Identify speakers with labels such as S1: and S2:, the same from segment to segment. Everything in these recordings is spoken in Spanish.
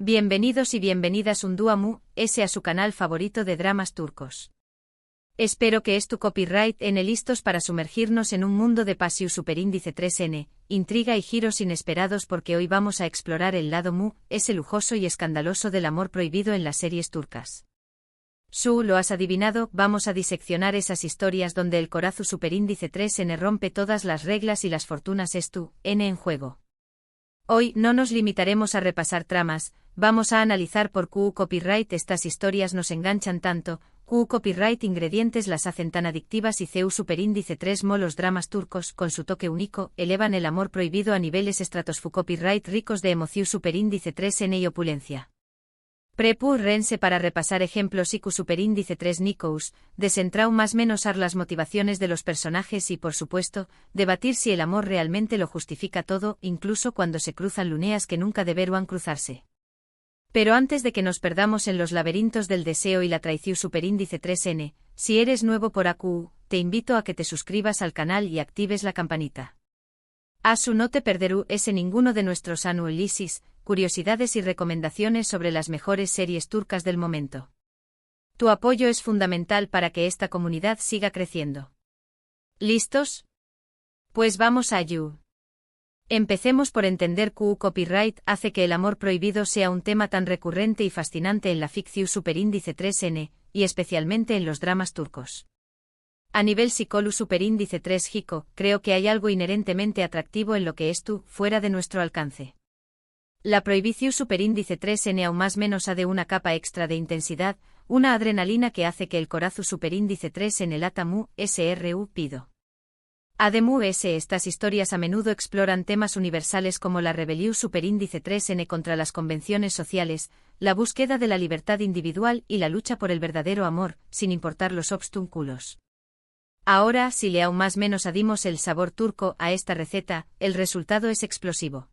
S1: Bienvenidos y bienvenidas un dua mu, a su canal favorito de dramas turcos. Espero que es tu copyright N listos para sumergirnos en un mundo de pasiu superíndice 3N, intriga y giros inesperados porque hoy vamos a explorar el lado mu, ese lujoso y escandaloso del amor prohibido en las series turcas. Lo has adivinado, vamos a diseccionar esas historias donde el corazón superíndice 3N rompe todas las reglas y las fortunas es tu N en juego. Hoy no nos limitaremos a repasar tramas, vamos a analizar por qué copyright estas historias nos enganchan tanto, qué copyright ingredientes las hacen tan adictivas y CU superíndice 3 los dramas turcos, con su toque único, elevan el amor prohibido a niveles estratosféricos copyright ricos de emoción superíndice 3N y opulencia. Rense para repasar ejemplos IQ superíndice 3 Nikous, descentrau más menos las motivaciones de los personajes y por supuesto, debatir si el amor realmente lo justifica todo, incluso cuando se cruzan luneas que nunca deberían cruzarse. Pero antes de que nos perdamos en los laberintos del deseo y la traición superíndice 3N, si eres nuevo por AQ, te invito a que te suscribas al canal y actives la campanita. Asu no te perderú ninguno de nuestros análisis, curiosidades y recomendaciones sobre las mejores series turcas del momento. Tu apoyo es fundamental para que esta comunidad siga creciendo. ¿Listos? Pues vamos a ello. Empecemos por entender que copyright hace que el amor prohibido sea un tema tan recurrente y fascinante en la ficción superíndice 3N, y especialmente en los dramas turcos. A nivel psicólogo superíndice 3 Jico, creo que hay algo inherentemente atractivo en lo que es fuera de nuestro alcance. La prohibición superíndice 3N aún más menos ha de una capa extra de intensidad, una adrenalina que hace que el corazón superíndice 3N lata mu, SRU pido. Además estas historias a menudo exploran temas universales como la rebelión superíndice 3N contra las convenciones sociales, la búsqueda de la libertad individual y la lucha por el verdadero amor, sin importar los obstáculos. Ahora, si le aún más menos adimos el sabor turco a esta receta, el resultado es explosivo.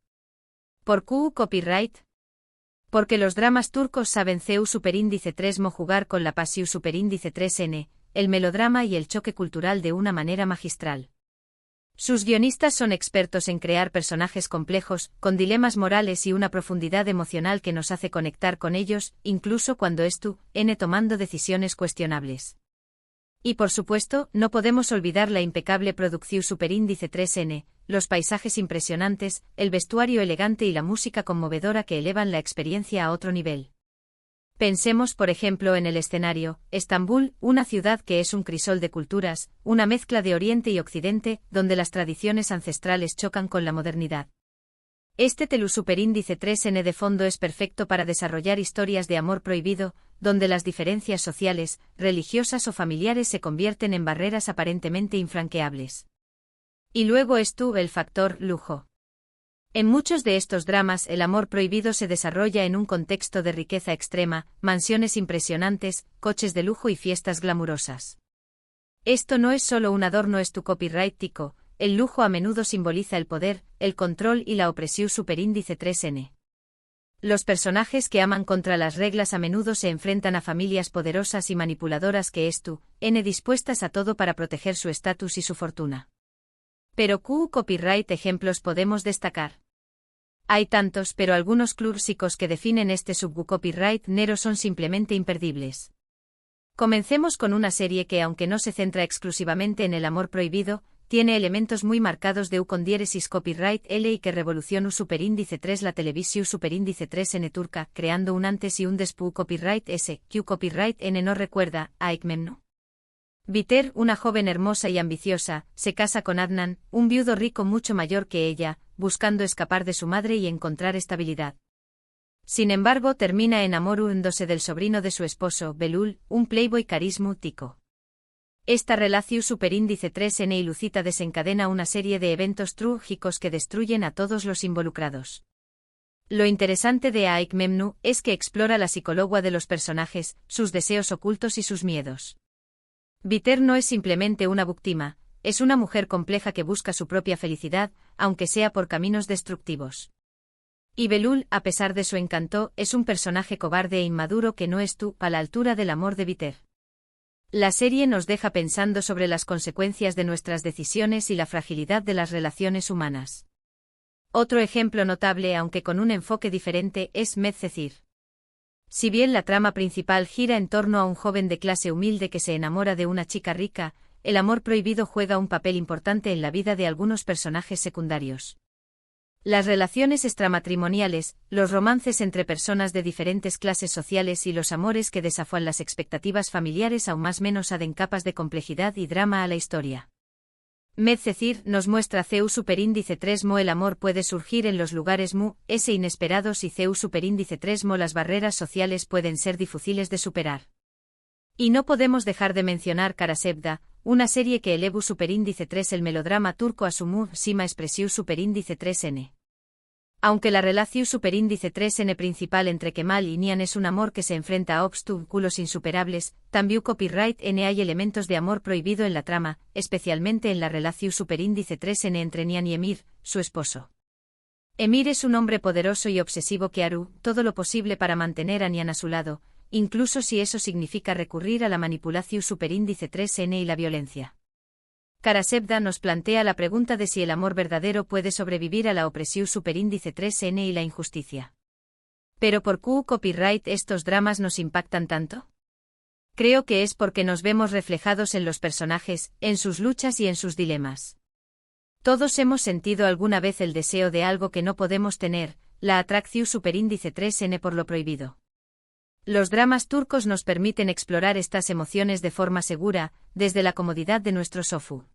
S1: ¿Por qué copyright? Porque los dramas turcos saben CU superíndice 3 jugar con la pasión superíndice 3N, el melodrama y el choque cultural de una manera magistral. Sus guionistas son expertos en crear personajes complejos, con dilemas morales y una profundidad emocional que nos hace conectar con ellos, incluso cuando N tomando decisiones cuestionables. Y por supuesto, no podemos olvidar la impecable producción superíndice 3N, los paisajes impresionantes, el vestuario elegante y la música conmovedora que elevan la experiencia a otro nivel. Pensemos por ejemplo en el escenario, Estambul, una ciudad que es un crisol de culturas, una mezcla de Oriente y Occidente, donde las tradiciones ancestrales chocan con la modernidad. Este telú superíndice 3N de fondo es perfecto para desarrollar historias de amor prohibido, donde las diferencias sociales, religiosas o familiares se convierten en barreras aparentemente infranqueables. Y luego el factor lujo. En muchos de estos dramas el amor prohibido se desarrolla en un contexto de riqueza extrema, mansiones impresionantes, coches de lujo y fiestas glamurosas. Esto no es solo un adorno copyright tico, el lujo a menudo simboliza el poder, el control y la opresión superíndice 3N. Los personajes que aman contra las reglas a menudo se enfrentan a familias poderosas y manipuladoras que N dispuestas a todo para proteger su estatus y su fortuna. Pero ¿qué copyright ejemplos podemos destacar? Hay tantos, pero algunos clásicos que definen este subcopyright nero son simplemente imperdibles. Comencemos con una serie que aunque no se centra exclusivamente en el amor prohibido, tiene elementos muy marcados de con diéresis copyright L y que revolucionó superíndice 3 la televisión superíndice 3N turca, creando un antes y un después copyright S, Q copyright N no recuerda, a Ekmemnu. Biter, una joven hermosa y ambiciosa, se casa con Adnan, un viudo rico mucho mayor que ella, buscando escapar de su madre y encontrar estabilidad. Sin embargo termina enamorándose del sobrino de su esposo, Belul, un playboy carismático. Esta relación superíndice 3N y Lucita desencadena una serie de eventos trágicos que destruyen a todos los involucrados. Lo interesante de Ekmemnu es que explora la psicología de los personajes, sus deseos ocultos y sus miedos. Biter no es simplemente una víctima, es una mujer compleja que busca su propia felicidad, aunque sea por caminos destructivos. Y Belul, a pesar de su encanto, es un personaje cobarde e inmaduro que no es a la altura del amor de Biter. La serie nos deja pensando sobre las consecuencias de nuestras decisiones y la fragilidad de las relaciones humanas. Otro ejemplo notable, aunque con un enfoque diferente, es Medcezir. Si bien la trama principal gira en torno a un joven de clase humilde que se enamora de una chica rica, el amor prohibido juega un papel importante en la vida de algunos personajes secundarios. Las relaciones extramatrimoniales, los romances entre personas de diferentes clases sociales y los amores que desafían las expectativas familiares aún más menos aden capas de complejidad y drama a la historia. Medcezir nos muestra CEU superíndice 3 Mo el amor puede surgir en los lugares S inesperados y CEU superíndice 3 Mo las barreras sociales pueden ser difíciles de superar. Y no podemos dejar de mencionar Karasevda, una serie que eleva superíndice 3 el melodrama turco a su sima expresiu superíndice 3N. Aunque la relación superíndice 3N principal entre Kemal y Nian es un amor que se enfrenta a obstáculos insuperables, también copyright N hay elementos de amor prohibido en la trama, especialmente en la relación superíndice 3N entre Nian y Emir, su esposo. Emir es un hombre poderoso y obsesivo que hará todo lo posible para mantener a Nian a su lado, incluso si eso significa recurrir a la manipulación superíndice 3N y la violencia. Karasevda nos plantea la pregunta de si el amor verdadero puede sobrevivir a la opresión superíndice 3N y la injusticia. ¿Pero por qué copyright estos dramas nos impactan tanto? Creo que es porque nos vemos reflejados en los personajes, en sus luchas y en sus dilemas. Todos hemos sentido alguna vez el deseo de algo que no podemos tener, la atracción superíndice 3N por lo prohibido. Los dramas turcos nos permiten explorar estas emociones de forma segura, desde la comodidad de nuestro sofá.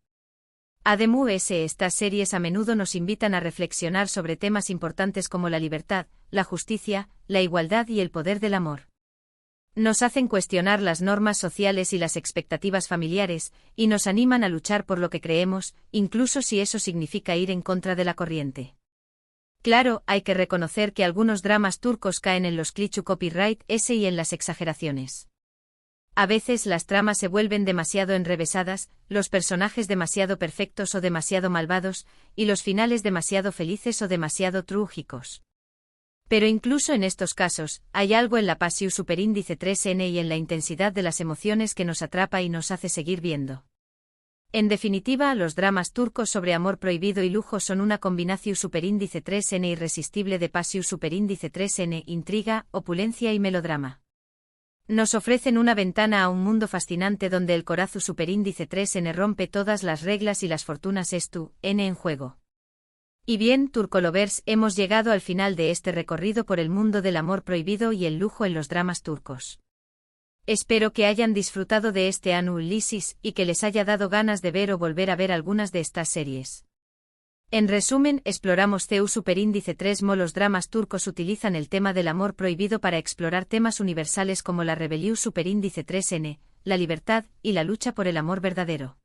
S1: Además, estas series a menudo nos invitan a reflexionar sobre temas importantes como la libertad, la justicia, la igualdad y el poder del amor. Nos hacen cuestionar las normas sociales y las expectativas familiares, y nos animan a luchar por lo que creemos, incluso si eso significa ir en contra de la corriente. Claro, hay que reconocer que algunos dramas turcos caen en los clichés copyright S y en las exageraciones. A veces las tramas se vuelven demasiado enrevesadas, los personajes demasiado perfectos o demasiado malvados, y los finales demasiado felices o demasiado trágicos. Pero incluso en estos casos, hay algo en la pasión superíndice 3N y en la intensidad de las emociones que nos atrapa y nos hace seguir viendo. En definitiva, los dramas turcos sobre amor prohibido y lujo son una combinación superíndice 3N irresistible de pasión superíndice 3N, intriga, opulencia y melodrama. Nos ofrecen una ventana a un mundo fascinante donde el corazón superíndice 3N rompe todas las reglas y las fortunas N en juego. Y bien, Turcolovers, hemos llegado al final de este recorrido por el mundo del amor prohibido y el lujo en los dramas turcos. Espero que hayan disfrutado de este análisis y que les haya dado ganas de ver o volver a ver algunas de estas series. En resumen, exploramos CEU superíndice 3 Mo. Los dramas turcos utilizan el tema del amor prohibido para explorar temas universales como la rebelión superíndice 3N, la libertad y la lucha por el amor verdadero.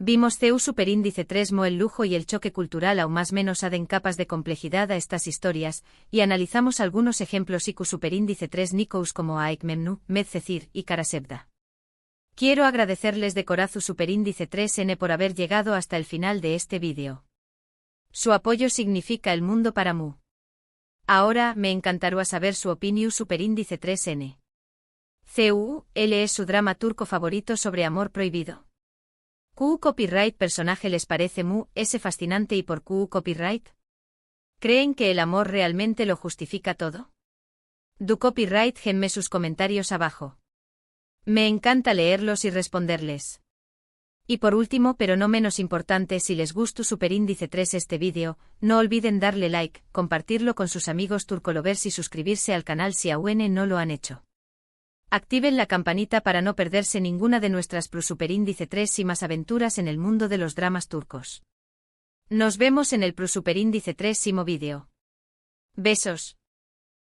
S1: Vimos CEU superíndice 3 Mo el lujo y el choque cultural aún más menos aden capas de complejidad a estas historias, y analizamos algunos ejemplos IQ superíndice 3 Nikous como Aik Memnu, Medcezir y Karasevda. Quiero agradecerles de corazón superíndice 3N por haber llegado hasta el final de este vídeo. Su apoyo significa el mundo para mí. Ahora, me encantaría saber su opinión superíndice 3N. CEU, ¿L es su drama turco favorito sobre amor prohibido? ¿Q copyright personaje les parece fascinante y por Q copyright? ¿Creen que el amor realmente lo justifica todo? Do copyright genme sus comentarios abajo. Me encanta leerlos y responderles. Y por último pero no menos importante, si les gustó superíndice 3 este vídeo, no olviden darle like, compartirlo con sus amigos turcolovers y suscribirse al canal si aún no lo han hecho. Activen la campanita para no perderse ninguna de nuestras superíndice 3 y más aventuras en el mundo de los dramas turcos. Nos vemos en el superíndice 3 vídeo. Besos.